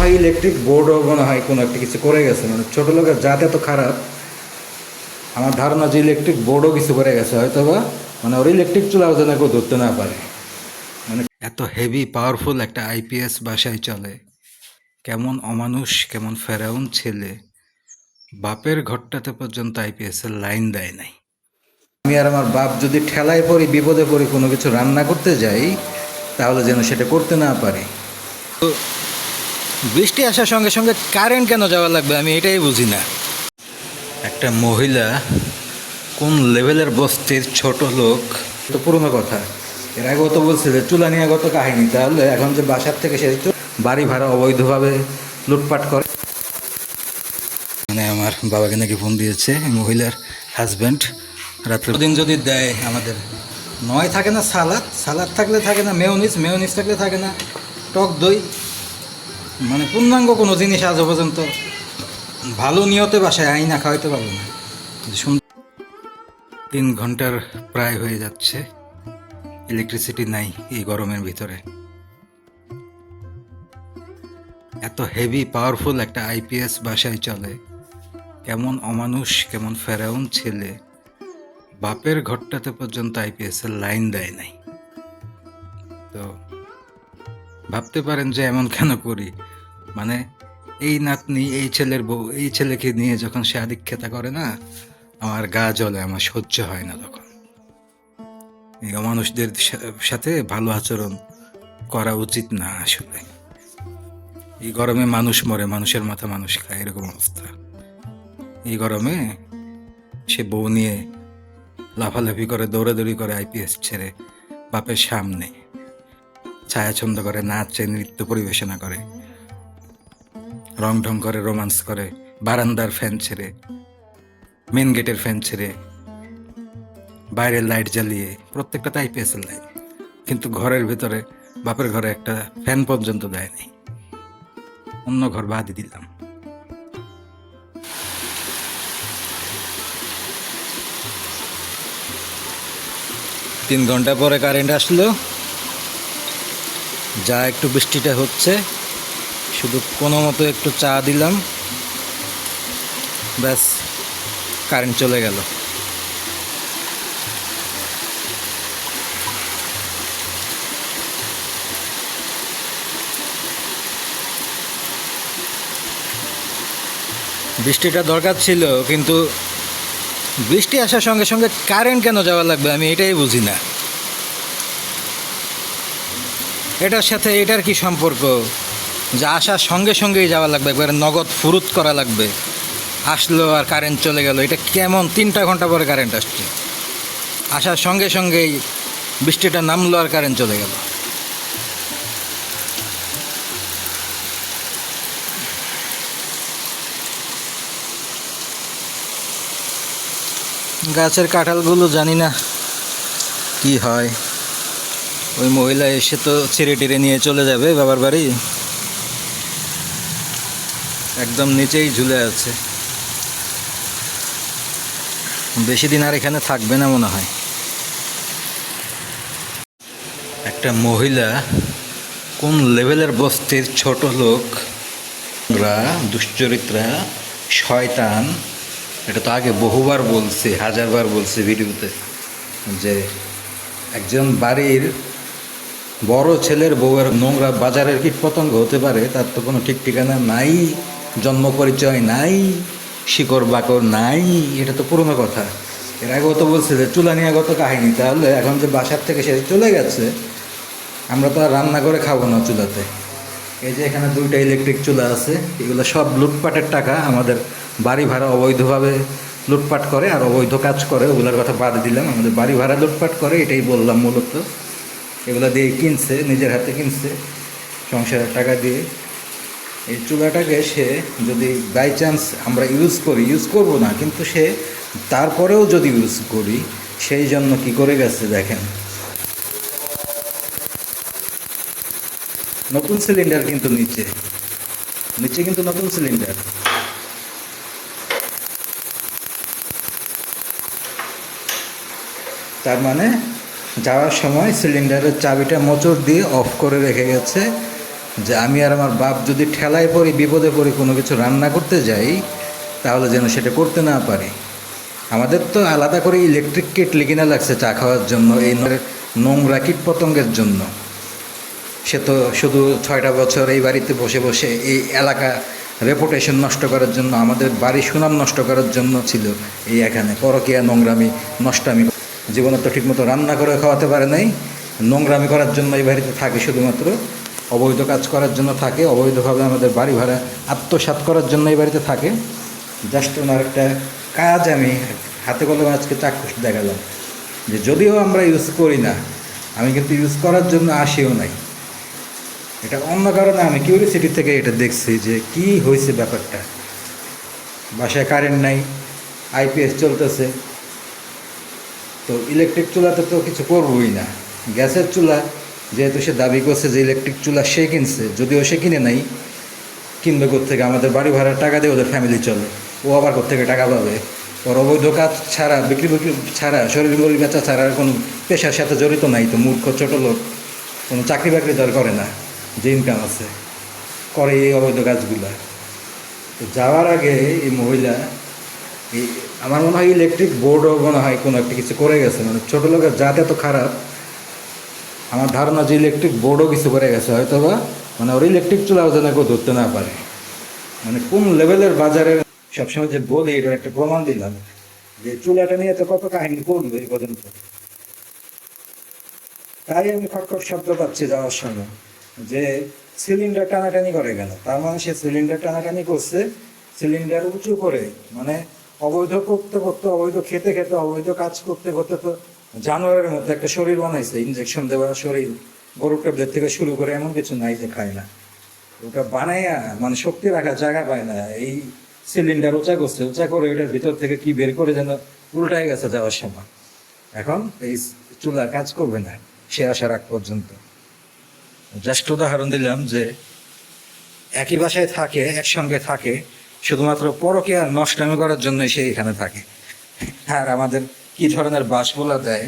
হয় ইলেকট্রিক বোর্ডও মনে হয় কোনো একটা কিছু করে গেছে, মানে ছোটো লোকের জাত এত খারাপ। আমার ধারণা যে ইলেকট্রিক বোর্ডও কিছু করে গেছে হয়তো বা, মানে ওর ইলেকট্রিক চুলাও যেন কেউ ধরতে না পারে। মানে এত হেভি পাওয়ারফুল একটা আইপিএস বাসায় চলে, কেমন অমানুষ, কেমন ফেরাউন ছেলে, বাপের ঘরটাতে পর্যন্ত আইপিএস এর লাইন দেয় নাই। আমি আর আমার বাপ যদি ঠেলায় পড়ি, বিপদে পড়ি, কোনো কিছু রান্না করতে যাই, তাহলে যেন সেটা করতে না পারি। তো বৃষ্টি আসার সঙ্গে সঙ্গে কারেন্ট কেন যাওয়া লাগবে, আমি এটাই বুঝি না। একটা মহিলা কোন লেভেলের বস্তির ছোট লোক, তো পুরনো কথা। এর আগেও তো বলছে যে চুলা নিয়ে গত কাহিনী, তাহলে এখন যে বাসার থেকে সে বাড়ি ভাড়া অবৈধভাবে লুটপাট করে। মানে আমার বাবাকে নাকি ফোন দিয়েছে মহিলার হাজব্যান্ড, রাত্রে দিন যদি দেয় আমাদের, নয় থাকে না সালাদ, সালাদ থাকলে থাকে না মেয়োনিজ, মেয়োনিজ থাকলে থাকে না টক দই, মানে পূর্ণাঙ্গ কোনো জিনিস আজও পর্যন্ত ভালো নিয়তে বাসায় আইনা খাওয়াইতে পারবো না। 3 ঘন্টার প্রায় হয়ে যাচ্ছে ইলেকট্রিসিটি নাই এই গরমের ভিতরে। এত হেভি পাওয়ারফুল একটা আইপিএস বাসায় চলে, কেমন অমানুষ, কেমন ফেরাউন ছেলে, বাপের ঘরটাতে পর্যন্ত আইপিএস এর লাইন দেয় নাই। তো ভাবতে পারেন যে এমন কেন করি, মানে এই নাতনি, এই ছেলের বউ, এই ছেলেকে নিয়ে যখন সে আদিক্ষেতা করে না, আমার গা জ্বলে, আমার সহ্য হয় না। তখন এই অমানুষদের সাথে ভালো আচরণ করা উচিত না আসলে। এই গরমে মানুষ মরে, মানুষের মাথা মানুষ খায়, এরকম অবস্থা। এই গরমে সে বউ নিয়ে লাফালাফি করে, দৌড়াদৌড়ি করে আইপিএস ছেড়ে বাপের সামনে, ছায়াছন্দ করে, নাচে, নৃত্য পরিবেশনা করে, রং ঢং করে, রোমান্স করে, বারান্দার ফ্যান ছেড়ে, মেন গেটের ফ্যান ছেড়ে, বাইরের লাইট জ্বালিয়ে, প্রত্যেকটা আইপিএস এর লাইট, কিন্তু ঘরের ভিতরে বাপের ঘরে একটা ফ্যান পর্যন্ত দেয়নি। অন্য ঘর বাদই দিলাম। তিন ঘন্টা পরে কারেন্ট আসলো, যা একটু বৃষ্টিটা হচ্ছে, শুধু কোনো মতো একটু চা দিলাম, ব্যাস কারেন্ট চলে গেল। বৃষ্টিটা দরকার ছিল, কিন্তু বৃষ্টি আসার সঙ্গে সঙ্গে কারেন্ট কেন যাওয়া লাগবে, আমি এটাই বুঝি না। এটার সাথে এটার কি সম্পর্ক যে আসার সঙ্গে সঙ্গেই যাওয়া লাগবে, একবারে নগদ ফুরুত করা লাগবে, আসলো আর কারেন্ট চলে গেল? এটা কেমন? 3টা ঘন্টা পরে কারেন্ট আসছে, আসার সঙ্গে সঙ্গেই বৃষ্টিটা নামলো আর কারেন্ট চলে গেল। গাছের কাঁঠালগুলো জানি না কি হয়। ওই মহিলা এসে তো ছিঁড়ে টিড়ে নিয়ে চলে যাবে বাবার বাড়ি, একদম নিচেই ঝুলে আছে। বেশি দিন আর এখানে থাকবে না মনে হয়। একটা মহিলা কোন লেভেলের বস্তির ছোট লোক, দুশ্চরিত্রা, শয়তান। এটা তো আগে বহুবার বলছি, হাজারবার বলছি ভিডিওতে, যে একজন বাড়ির বড় ছেলের বউয়ের নোংরা বাজারের কীটপতঙ্গ হতে পারে, তার তো কোনো ঠিক ঠিকানা নাই, জন্ম পরিচয় নাই, শিকড় বাকড় নাই। এটা তো পুরনো কথা। এর আগেও তো বলছে যে চুলা নিয়ে গত কাহিনী, তাহলে এখন যে বাসার থেকে সে চলে গেছে, আমরা তো আর রান্না করে খাবো না চুলাতে। এই যে এখানে 2টা ইলেকট্রিক চুলা আছে, এগুলো সব লুটপাটের টাকা, আমাদের বাড়ি ভাড়া অবৈধভাবে লুটপাট করে আর অবৈধ কাজ করে, ওগুলোর কথা বাদ দিলাম। আমাদের বাড়ি ভাড়া লুটপাট করে, এটাই বললাম মূলত। এগুলো দিয়ে কিনছে, নিজের হাতে কিনছে, সংসারের টাকা দিয়ে। এই চুলাটাকে সে যদি বাই চান্স আমরা ইউজ করবো না, কিন্তু সে তারপরেও যদি ইউজ করি, সেই জন্য কি করে গেছে দেখেন। নতুন সিলিন্ডার কিন্তু নিচে কিন্তু নতুন সিলিন্ডার। তার মানে যাওয়ার সময় সিলিন্ডারের চাবিটা মোচড় দিয়ে অফ করে রেখে গেছে, যে আমি আর আমার বাপ যদি ঠেলায় পড়ি, বিপদে পড়ি, কোনো কিছু রান্না করতে যাই, তাহলে যেন সেটা করতে না পারি। আমাদের তো আলাদা করে ইলেকট্রিক কেটলি কিনা লাগছে চা খাওয়ার জন্য, এই নোংরা কীট পতঙ্গের জন্য। সে তো শুধু 6টা বছর এই বাড়িতে বসে বসে এই এলাকা রেপুটেশন নষ্ট করার জন্য, আমাদের বাড়ির সুনাম নষ্ট করার জন্য ছিল এই এখানে পরকীয়া নোংরামি নষ্টামি। জীবনে তো ঠিকমতো রান্না করে খাওয়াতে পারে নাই, নোংরামি করার জন্য এই বাড়িতে থাকে, শুধুমাত্র অবৈধ কাজ করার জন্য থাকে, অবৈধভাবে আমাদের বাড়ি ভাড়া আত্মসাৎ করার জন্য এই বাড়িতে থাকে। জাস্ট ওনার একটা কাজ আমি হাতে কলমে আজকে চাক্ষুষ দেখালাম, যে যদিও আমরা ইউজ করি না, আমি কিন্তু ইউজ করার জন্য আসিও নাই। এটা অন্য কারণে আমি কিউরিসিটি থেকে এটা দেখছি যে কি হয়েছে ব্যাপারটা। বাসায় কারেন্ট নাই, আইপিএস চলতেছে, তো ইলেকট্রিক চুলাতে তো কিছু করবই না। গ্যাসের চুলা যেহেতু সে দাবি করছে যে ইলেকট্রিক চুলা সে কিনছে, যদিও সে কিনে নাই, কিনবে কোত্থেকে? আমাদের বাড়ি ভাড়ার টাকা দিয়ে ওদের ফ্যামিলি চলে, ও আবার কোত্থেকে টাকা পাবে? ওর অবৈধ কাজ ছাড়া, বিক্রি ছাড়া, শরীর বলি বেচা ছাড়া কোনো পেশার সাথে জড়িত নাই। তো মূর্খ ছোটো লোক, কোনো চাকরি বাকরি দর করে না, যে ইনকাম আছে করে এই অবৈধ কাজগুলা। তো যাওয়ার আগে এই মহিলা, এই আমার মনে হয় ইলেকট্রিক বোর্ডও মনে হয় কোনো একটা কিছু করে গেছে। মানে ছোটো লোকের জাত এত খারাপ, আমার ধারণা যে ইলেকট্রিক বোর্ডও কিছু করে গেছে হয়তো বা, মানে ওর ইলেকট্রিক চুলাও যেন কেউ ধরতে না পারে। মানে কোন লেভেলের বাজারে সবসময় যে বলি, এটার একটা প্রমাণ দিলাম যে চুলাটা নিয়ে তো কত কাহিনী করবে এই পর্যন্ত। তাই আমি খটখট শব্দ পাচ্ছি যাওয়ার সময় যে সিলিন্ডার টানাটানি করে গেল। তার মানে সে সিলিন্ডার টানাটানি করছে, সিলিন্ডার উঁচু করে, মানে অবৈধ করতে করতে, অবৈধ খেতে খেতে, অবৈধ কাজ করতে করতে তো জানোয়ারের মধ্যে একটা শরীর বানাইছে, ইনজেকশন দেওয়া শরীর, গরুর ট্যাবলেট থেকে শুরু করে এমন কিছু নাই যে খায় না। ওটা বানাইয়া মানে শক্তি রাখার জায়গা পায় না, এই সিলিন্ডার উঁচা করছে, উঁচা করে ওটার ভিতর থেকে কি বের করে যেন উল্টায় গেছে যাওয়ার সময়। এখন এই চুলা কাজ করবে না সে আসার আগ পর্যন্ত। জাস্ট উদাহরণ দিলাম যে একই বাসায় থাকে, একসঙ্গে থাকে, শুধুমাত্র পরকীয়া নষ্টামি করার জন্য সে এখানে থাকে। আর আমাদের কি ধরনের বাসগুলা দেয়,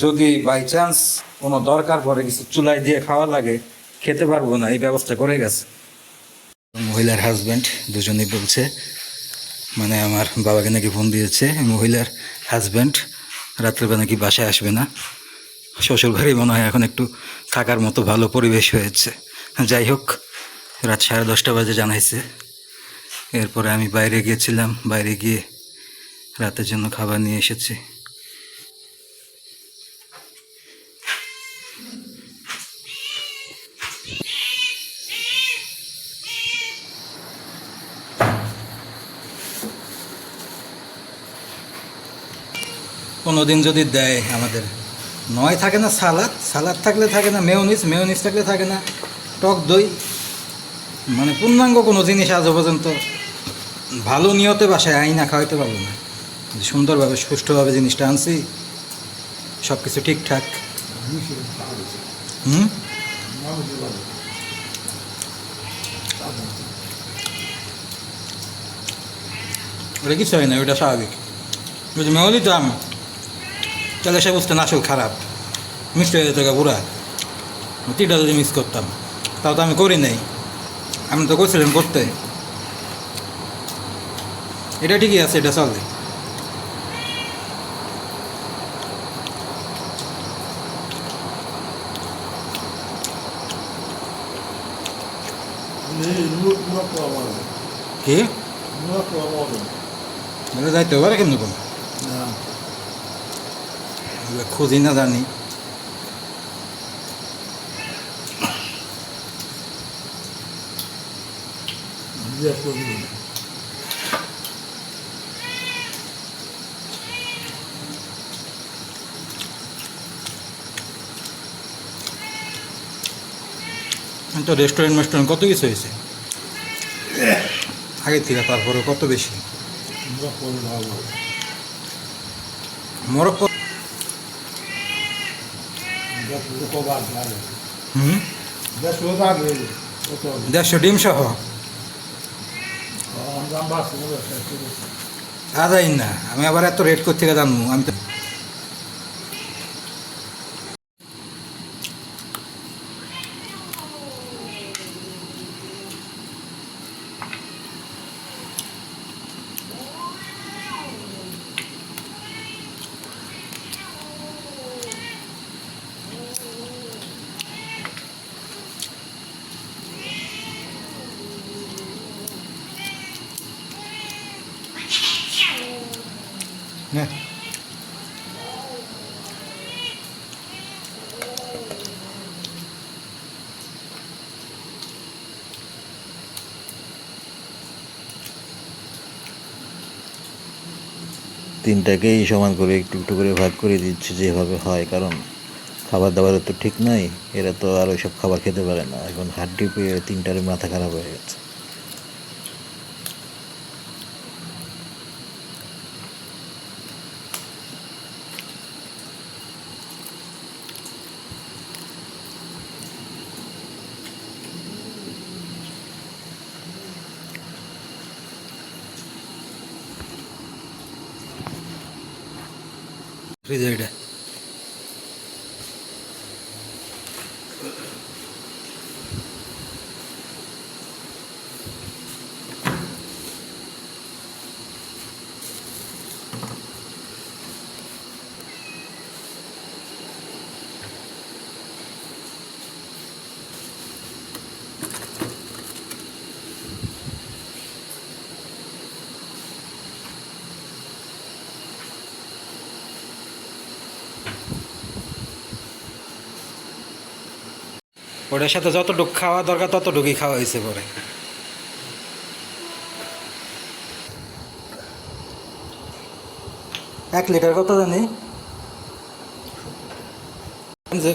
যদি বাই চান্স কোনো দরকার পড়ে কিছু চুলায় দিয়ে খাওয়া লাগে, খেতে পারবো না, এই ব্যবস্থা করে গেছে। মহিলার হাজব্যান্ড দুজনেই বলছে, মানে আমার বাবাকে নাকি ফোন দিয়েছে, মহিলার হাজব্যান্ড রাত্রেবেলা নাকি বাসায় আসবে না। শ্বশুর বাড়ি মনে হয় এখন একটু থাকার মতো ভালো পরিবেশ হয়েছে। যাই হোক, রাত 10:30 বাজে জানাইছে। এরপরে আমি বাইরে গিয়েছিলাম, বাইরে গিয়ে রাতের জন্য খাবার নিয়ে এসেছি। কোনোদিন যদি দেয় আমাদের, নয় থাকে না সালাদ, সালাদ থাকলে থাকে না মেয়োনিজ, মেয়োনিজ থাকলে থাকে না টক দই। মানে পূর্ণাঙ্গ কোনো জিনিস আজও পর্যন্ত ভালো নিয়তে বাসায় আইনা খাওয়াইতে পারবো না। সুন্দরভাবে সুষ্ঠুভাবে জিনিসটা আনছি, সব কিছু ঠিকঠাক। ওটা কিছু হয় না, ওটা স্বাভাবিক। যদি মেয়েও দিতাম তাহলে সে বুঝতেন আসল খারাপ, মিষ্টি হয়ে যেত পুরা। তিনটা যদি মিস করতাম, তাও তো আমি করি নাই, আমি তো করছিলাম করতে। এটা ঠিকই আছে, এটা চলে। কি যাইতে পারে কেমন কোন খুঁজি না জানি। তো রেস্টুরেন্ট মেস্টুরেন্ট কত কিছু হয়েছে আগের থেকে, তারপরে কত বেশি। মরক্কো 150 ডিম সহ আদাই না। আমি আবার এত রেট করতে গেলে জানবো আমি তো। হ্যাঁ, 3টাকেই সমান করে একটু একটু করে ভাগ করে দিচ্ছি যেভাবে হয়, কারণ খাবার দাবারের তো ঠিক নাই, এরা তো আর ওইসব খাবার খেতে পারে না। এখন হাড্ডি পেয়ে 3টারই মাথা খারাপ হয়ে গেছে। ফ্রিজে এটা ওটার সাথে যতটুকু খাওয়া দরকার ততটুকুই খাওয়া হয়েছে পরে। 1 লিটার কত জানি যে